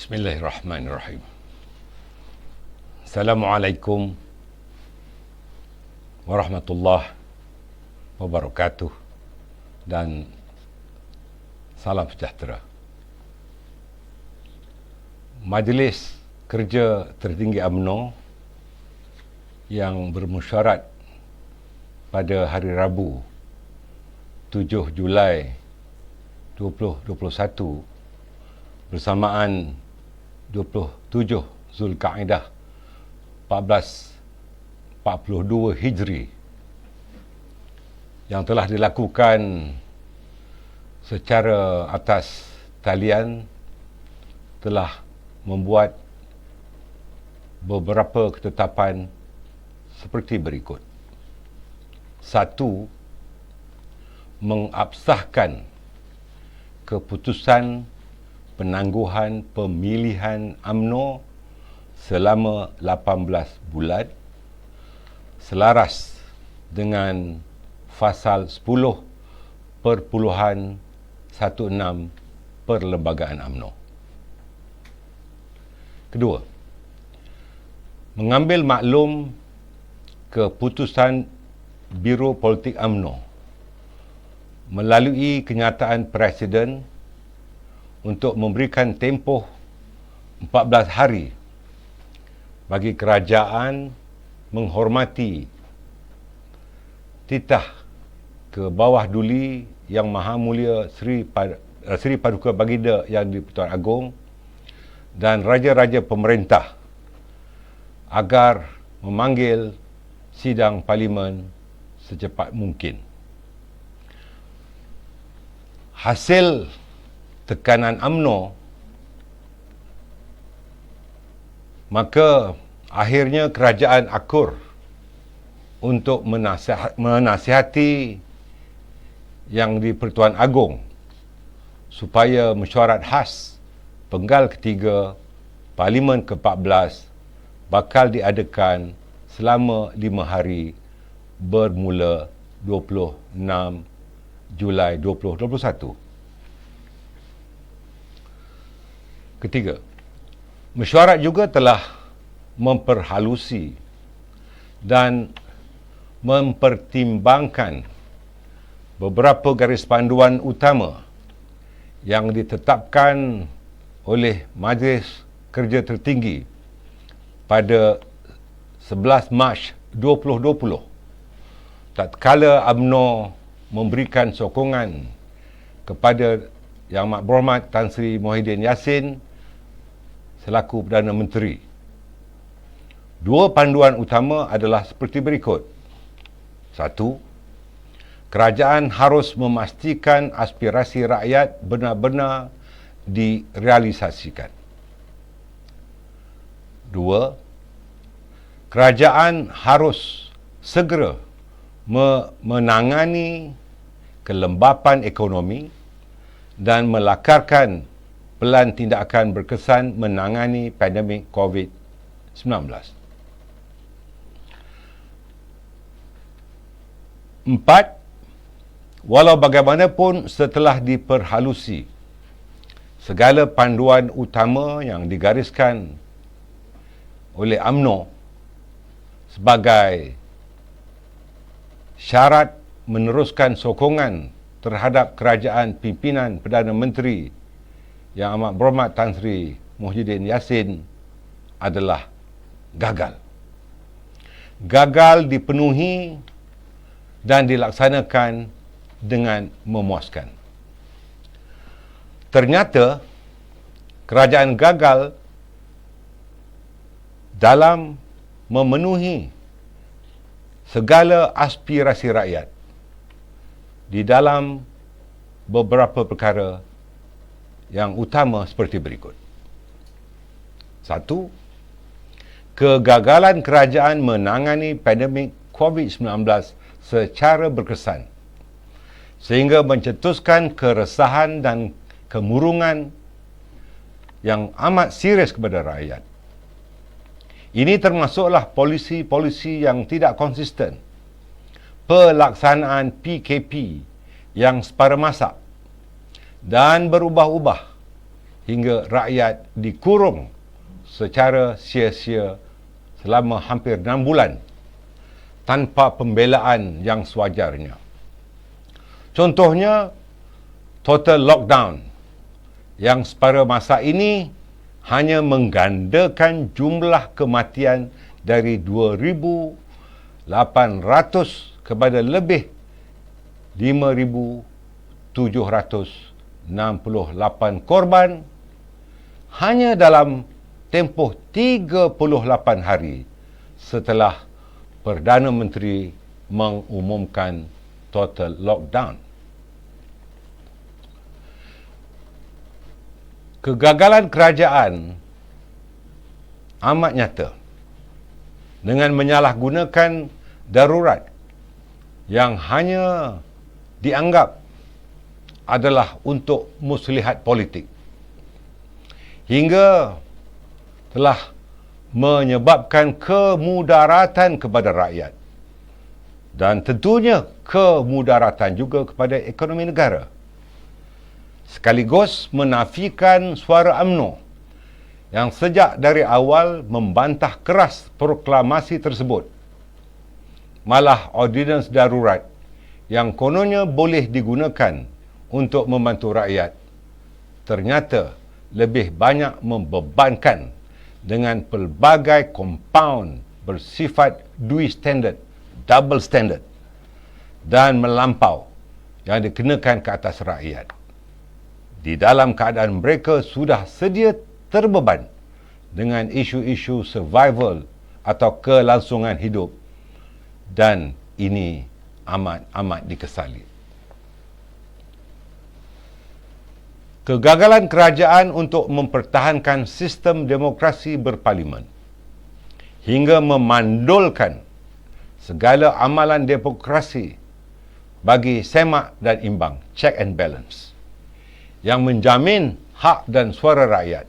Bismillahirrahmanirrahim. Assalamualaikum warahmatullahi wabarakatuh dan salam sejahtera. Majlis Kerja Tertinggi UMNO yang bermesyuarat pada hari Rabu 7 Julai 2021 bersamaan 27 Zulkaidah 1442 Hijri yang telah dilakukan secara atas talian telah membuat beberapa ketetapan seperti berikut. 1. Mengabsahkan keputusan penangguhan pemilihan UMNO selama 18 bulan selaras dengan Fasal 10.16 Perlembagaan UMNO. Kedua, mengambil maklum keputusan Biro Politik UMNO melalui kenyataan Presiden untuk memberikan tempoh 14 hari bagi kerajaan menghormati titah ke bawah duli Yang Maha Mulia Sri Paduka Baginda Yang di-Pertuan Agong dan raja-raja pemerintah agar memanggil sidang parlimen secepat mungkin. Hasil tekanan UMNO, maka akhirnya kerajaan akur untuk menasihati Yang di-Pertuan Agong supaya mesyuarat khas penggal ketiga Parlimen ke-14 bakal diadakan selama 5 hari bermula 26 Julai 2021. Ketiga, mesyuarat juga telah memperhalusi dan mempertimbangkan beberapa garis panduan utama yang ditetapkan oleh Majlis Kerja Tertinggi pada 11 Mac 2020 tatkala UMNO memberikan sokongan kepada Yang Amat Berhormat Tan Sri Muhyiddin Yassin selaku Perdana Menteri. Dua panduan utama adalah seperti berikut. 1. Kerajaan harus memastikan aspirasi rakyat benar-benar direalisasikan. 2. Kerajaan harus segera menangani kelembapan ekonomi dan melakarkan pelan tindakan berkesan menangani pandemik COVID-19. 4. Walau bagaimanapun setelah diperhalusi segala panduan utama yang digariskan oleh UMNO sebagai syarat meneruskan sokongan terhadap kerajaan pimpinan Perdana Menteri Yang Amat Berhormat Tan Sri Muhyiddin Yassin adalah gagal. Gagal dipenuhi dan dilaksanakan dengan memuaskan. Ternyata kerajaan gagal dalam memenuhi segala aspirasi rakyat di dalam beberapa perkara yang utama seperti berikut. 1. Kegagalan kerajaan menangani pandemik COVID-19 secara berkesan sehingga mencetuskan keresahan dan kemurungan yang amat serius kepada rakyat. Ini termasuklah polisi-polisi yang tidak konsisten, pelaksanaan PKP yang separa masa dan berubah-ubah hingga rakyat dikurung secara sia-sia selama hampir 6 bulan tanpa pembelaan yang sewajarnya. Contohnya, total lockdown yang sepada masa ini hanya menggandakan jumlah kematian dari 2,800 kepada lebih 5,768 korban hanya dalam tempoh 38 hari setelah Perdana Menteri mengumumkan total lockdown. Kegagalan kerajaan amat nyata dengan menyalahgunakan darurat yang hanya dianggap adalah untuk muslihat politik, hingga telah menyebabkan kemudaratan kepada rakyat dan tentunya kemudaratan juga kepada ekonomi negara, sekaligus menafikan suara UMNO yang sejak dari awal membantah keras proklamasi tersebut. Malah ordinans darurat yang kononnya boleh digunakan untuk membantu rakyat ternyata lebih banyak membebankan dengan pelbagai kompaun bersifat double standard dan melampau yang dikenakan ke atas rakyat di dalam keadaan mereka sudah sedia terbeban dengan isu-isu survival atau kelangsungan hidup, dan ini amat dikesali. Kegagalan kerajaan untuk mempertahankan sistem demokrasi berparlimen hingga memandulkan segala amalan demokrasi bagi semak dan imbang, check and balance, yang menjamin hak dan suara rakyat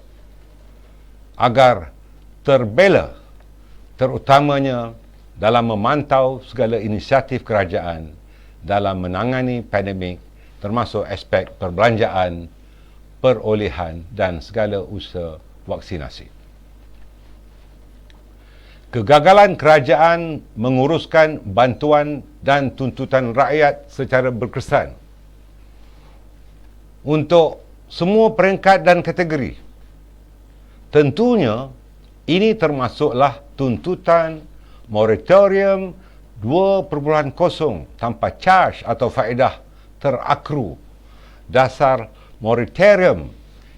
agar terbela, terutamanya dalam memantau segala inisiatif kerajaan dalam menangani pandemik, termasuk aspek perbelanjaan, perolehan dan segala usaha vaksinasi. Kegagalan kerajaan menguruskan bantuan dan tuntutan rakyat secara berkesan untuk semua peringkat dan kategori. Tentunya ini termasuklah tuntutan moratorium 2.0 tanpa charge atau faedah terakru, dasar moratorium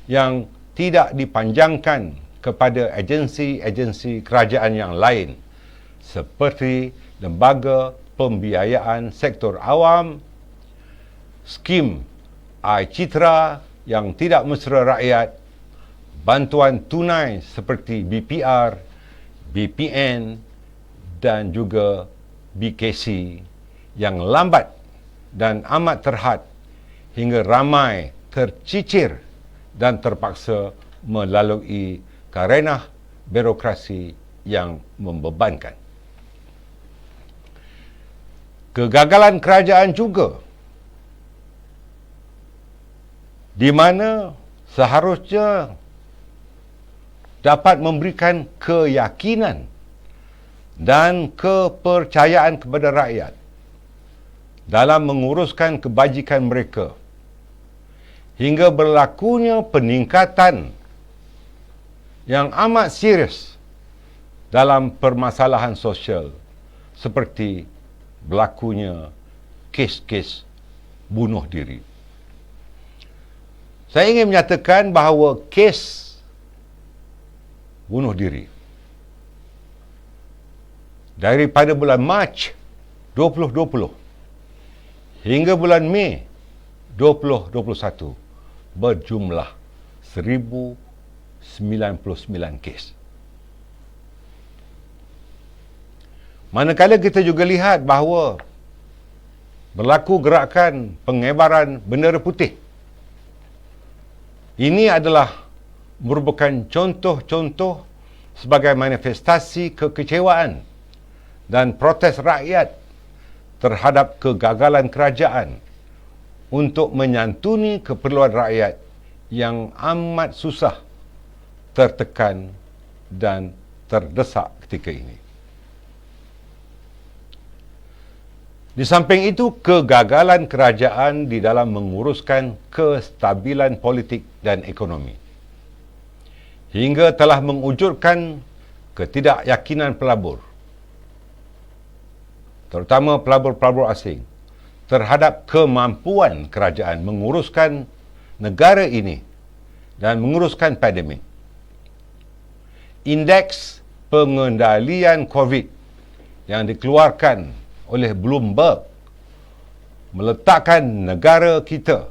yang tidak dipanjangkan kepada agensi-agensi kerajaan yang lain seperti lembaga pembiayaan sektor awam, skim iCitra yang tidak mesra rakyat, bantuan tunai seperti BPR, BPN dan juga BKC yang lambat dan amat terhad hingga ramai tercicir dan terpaksa melalui karenah birokrasi yang membebankan. Kegagalan kerajaan juga di mana seharusnya dapat memberikan keyakinan dan kepercayaan kepada rakyat dalam menguruskan kebajikan mereka, hingga berlakunya peningkatan yang amat serius dalam permasalahan sosial seperti berlakunya kes-kes bunuh diri. Saya ingin menyatakan bahawa kes bunuh diri daripada bulan Mac 2020 hingga bulan Mei 2021 berjumlah 1,099 kes. Manakala kita juga lihat bahawa berlaku gerakan pengebaran bendera putih. Ini adalah merupakan contoh-contoh sebagai manifestasi kekecewaan dan protes rakyat terhadap kegagalan kerajaan untuk menyantuni keperluan rakyat yang amat susah, tertekan dan terdesak ketika ini. Di samping itu, kegagalan kerajaan di dalam menguruskan kestabilan politik dan ekonomi hingga telah mewujudkan ketidakyakinan pelabur, terutama pelabur-pelabur asing, terhadap kemampuan kerajaan menguruskan negara ini dan menguruskan pandemik. Indeks pengendalian COVID yang dikeluarkan oleh Bloomberg meletakkan negara kita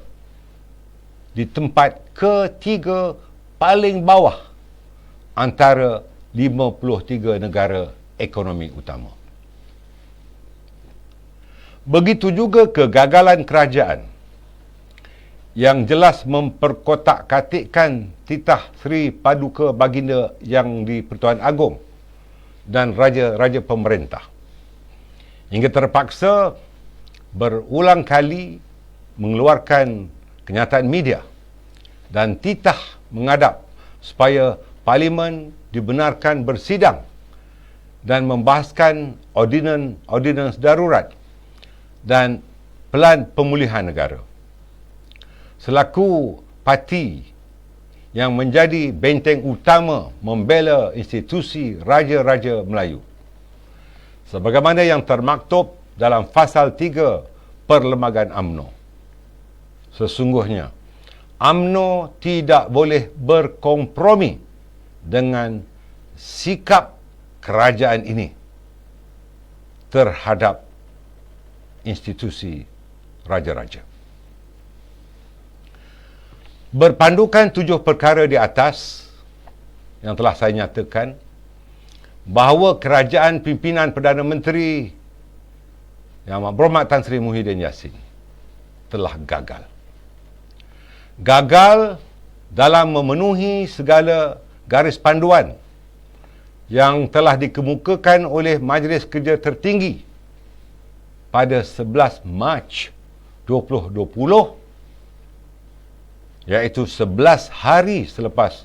di tempat ketiga paling bawah antara 53 negara ekonomi utama. Begitu juga kegagalan kerajaan yang jelas memperkotak-katikkan titah Seri Paduka Baginda yang di-Pertuan Agong dan raja-raja pemerintah, hingga terpaksa berulang kali mengeluarkan kenyataan media dan titah menghadap supaya Parlimen dibenarkan bersidang dan membahaskan ordinans darurat dan pelan pemulihan negara. Selaku parti yang menjadi benteng utama membela institusi Raja-Raja Melayu, sebagaimana yang termaktub dalam Fasal 3 Perlembagaan UMNO. Sesungguhnya, UMNO tidak boleh berkompromi dengan sikap kerajaan ini terhadap institusi raja-raja. Berpandukan 7 perkara di atas yang telah saya nyatakan, bahawa kerajaan pimpinan Perdana Menteri Yang Amat Berhormat Tan Sri Muhyiddin Yassin telah gagal. Gagal dalam memenuhi segala garis panduan yang telah dikemukakan oleh Majlis Kerja Tertinggi pada 11 Mac 2020, iaitu 11 hari selepas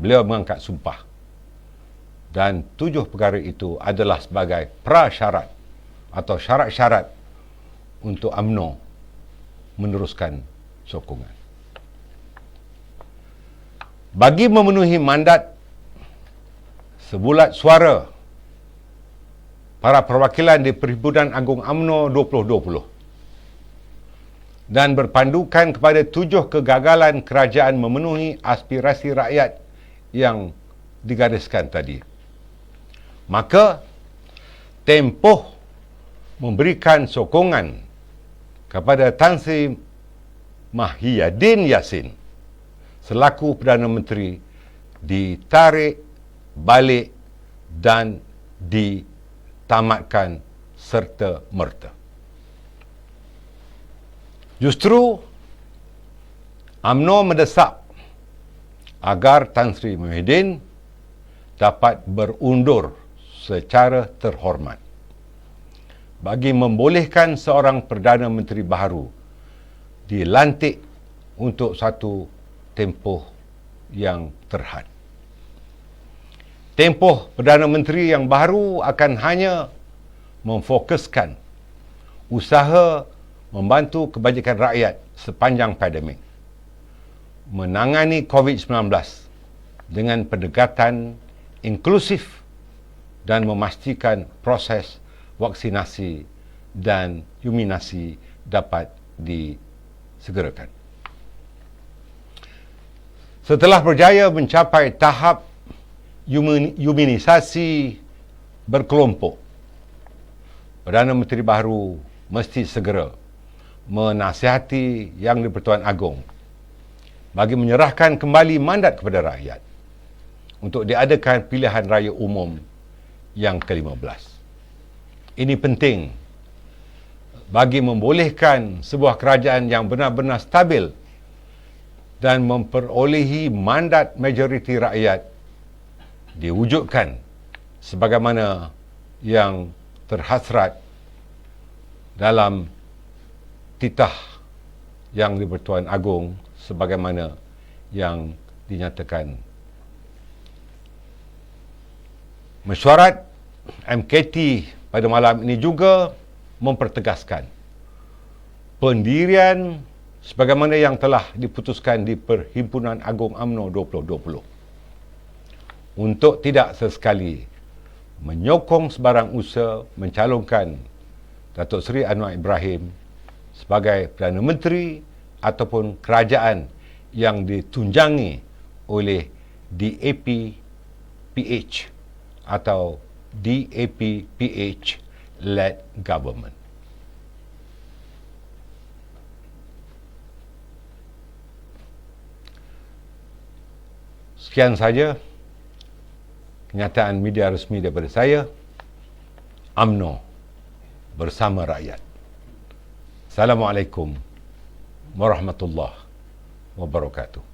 beliau mengangkat sumpah. Dan 7 perkara itu adalah sebagai prasyarat atau syarat-syarat untuk UMNO meneruskan sokongan. Bagi memenuhi mandat sebulat suara para perwakilan di Perhimpunan Agung UMNO 2020 dan berpandukan kepada 7 kegagalan kerajaan memenuhi aspirasi rakyat yang digariskan tadi, maka tempoh memberikan sokongan kepada Tan Sri Muhyiddin Yassin selaku Perdana Menteri ditarik balik dan ditamatkan serta-merta. Justru UMNO mendesak agar Tan Sri Muhyiddin dapat berundur secara terhormat bagi membolehkan seorang Perdana Menteri baharu dilantik untuk satu tempoh yang terhad. Tempoh Perdana Menteri yang baru akan hanya memfokuskan usaha membantu kebajikan rakyat sepanjang pandemik, menangani COVID-19 dengan pendekatan inklusif dan memastikan proses vaksinasi dan imunisasi dapat disegerakan. Setelah berjaya mencapai tahap imunisasi berkelompok, Perdana Menteri baru mesti segera menasihati Yang di-Pertuan Agong bagi menyerahkan kembali mandat kepada rakyat untuk diadakan pilihan raya umum yang ke-15. Ini penting bagi membolehkan sebuah kerajaan yang benar-benar stabil dan memperolehi mandat majoriti rakyat diwujudkan sebagaimana yang terhasrat dalam titah Yang di-Pertuan Agong sebagaimana yang dinyatakan. Mesyuarat MKT pada malam ini juga mempertegaskan pendirian sebagaimana yang telah diputuskan di Perhimpunan Agung UMNO 2020 untuk tidak sesekali menyokong sebarang usaha mencalonkan Datuk Seri Anwar Ibrahim sebagai Perdana Menteri ataupun kerajaan yang ditunjangi oleh DAP-PH atau DAP-PH-led government. Sekian saja kenyataan media resmi daripada saya. UMNO bersama rakyat. Assalamualaikum warahmatullahi wabarakatuh.